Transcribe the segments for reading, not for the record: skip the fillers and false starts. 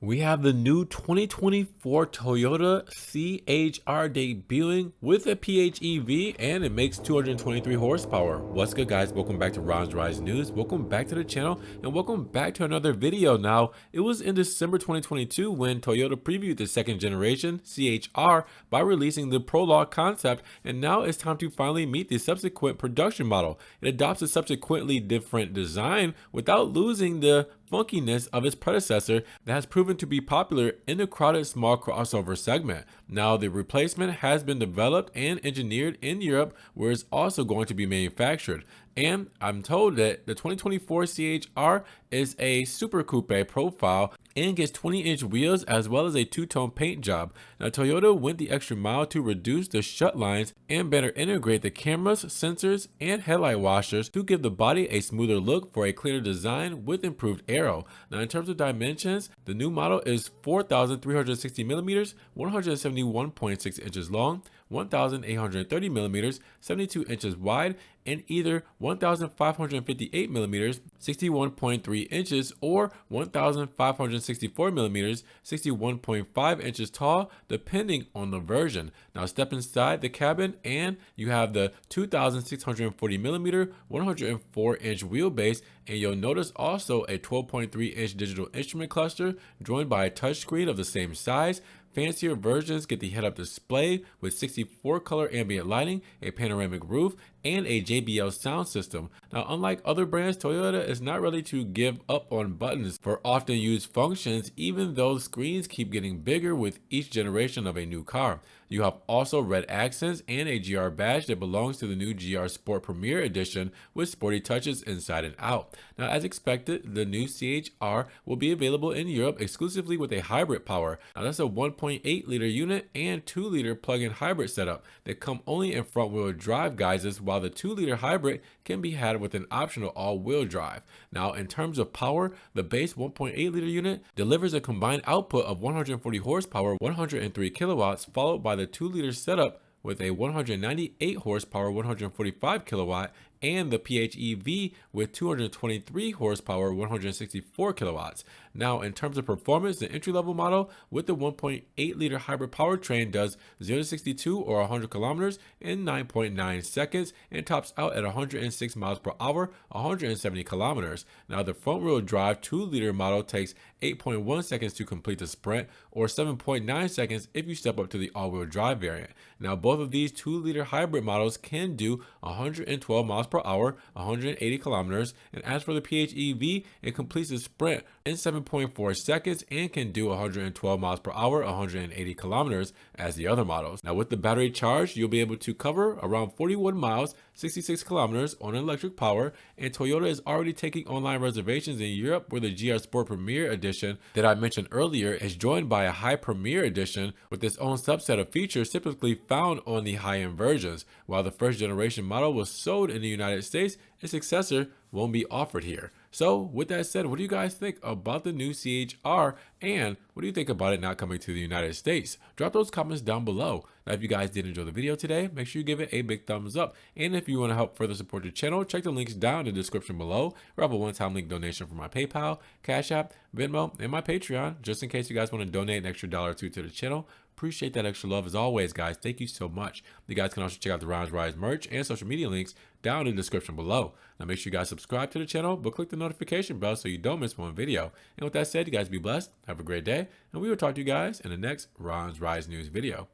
We have the new 2024 Toyota CHR debuting with a PHEV, and it makes 223 horsepower. What's good, guys? Welcome back to Ron's Rise News. Welcome back to the channel, and welcome back to another video. Now, it was in December 2022 when Toyota previewed the second generation CHR by releasing the Prologue concept, and now it's time to finally meet the subsequent production model. It adopts a subsequently different design without losing the funkiness of its predecessor that has proven to be popular in the crowded small crossover segment. Now, the replacement has been developed and engineered in Europe, where it's also going to be manufactured. And I'm told that the 2024 CHR is a super coupe profile and gets 20-inch wheels as well as a two-tone paint job. Now, Toyota went the extra mile to reduce the shut lines and better integrate the cameras, sensors, and headlight washers to give the body a smoother look for a cleaner design with improved aero. Now, in terms of dimensions, the new model is 4,360 millimeters, 171.6 inches long, 1,830 millimeters, 72 inches wide, and either 1,558 millimeters, 61.3 inches, or 1,564 millimeters, 61.5 inches tall, depending on the version. Now, step inside the cabin, and you have the 2,640 millimeter, 104 inch wheelbase, and you'll notice also a 12.3 inch digital instrument cluster joined by a touchscreen of the same size. Fancier versions get the head-up display with 64 color ambient lighting, a panoramic roof, and a JBL sound system. Now, unlike other brands, Toyota is not ready to give up on buttons for often used functions, even though screens keep getting bigger with each generation of a new car. You have also red accents and a GR badge that belongs to the new GR Sport Premier Edition with sporty touches inside and out. Now, as expected, the new CHR will be available in Europe exclusively with a hybrid power. Now, that's a 1.8-liter unit and 2-liter plug-in hybrid setup that come only in front-wheel drive guises, while the 2-liter hybrid can be had with an optional all-wheel drive. Now, in terms of power, the base 1.8-liter unit delivers a combined output of 140 horsepower, 103 kilowatts, followed by the 2-liter setup with a 198 horsepower, 145 kilowatt, and the PHEV with 223 horsepower, 164 kilowatts. Now, in terms of performance, the entry-level model with the 1.8-liter hybrid powertrain does 0 to 62 or 100 kilometers in 9.9 seconds and tops out at 106 miles per hour, 170 kilometers. Now, the front-wheel drive 2-liter model takes 8.1 seconds to complete the sprint, or 7.9 seconds if you step up to the all-wheel drive variant. Now, both of these 2-liter hybrid models can do 112 miles per hour, 180 kilometers, and as for the PHEV, it completes the sprint in 7.4 seconds and can do 112 miles per hour, 180 kilometers as the other models. Now, with the battery charge, you'll be able to cover around 41 miles, 66 kilometers on electric power, and Toyota is already taking online reservations in Europe, where the GR Sport Premier Edition that I mentioned earlier is joined by a High Premier Edition with its own subset of features typically found on the high-end versions. While the first generation model was sold in the United States, its successor won't be offered here. So, with that said, what do you guys think about the new CHR, and what do you think about it not coming to the United States? Drop those comments down below. Now, if you guys did enjoy the video today, make sure you give it a big thumbs up. And if you want to help further support the channel, check the links down in the description below. We have a one-time link donation for my PayPal, Cash App, Venmo, and my Patreon, just in case you guys want to donate an extra $1 or $2 to the channel. Appreciate that extra love as always, guys. Thank you so much. You guys can also check out the Ron's Rise merch and social media links down in the description below. Now, make sure you guys subscribe to the channel, but click the notification bell so you don't miss one video. And with that said, you guys be blessed, have a great day, and we will talk to you guys in the next Ron's Rise News video.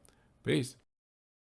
Peace.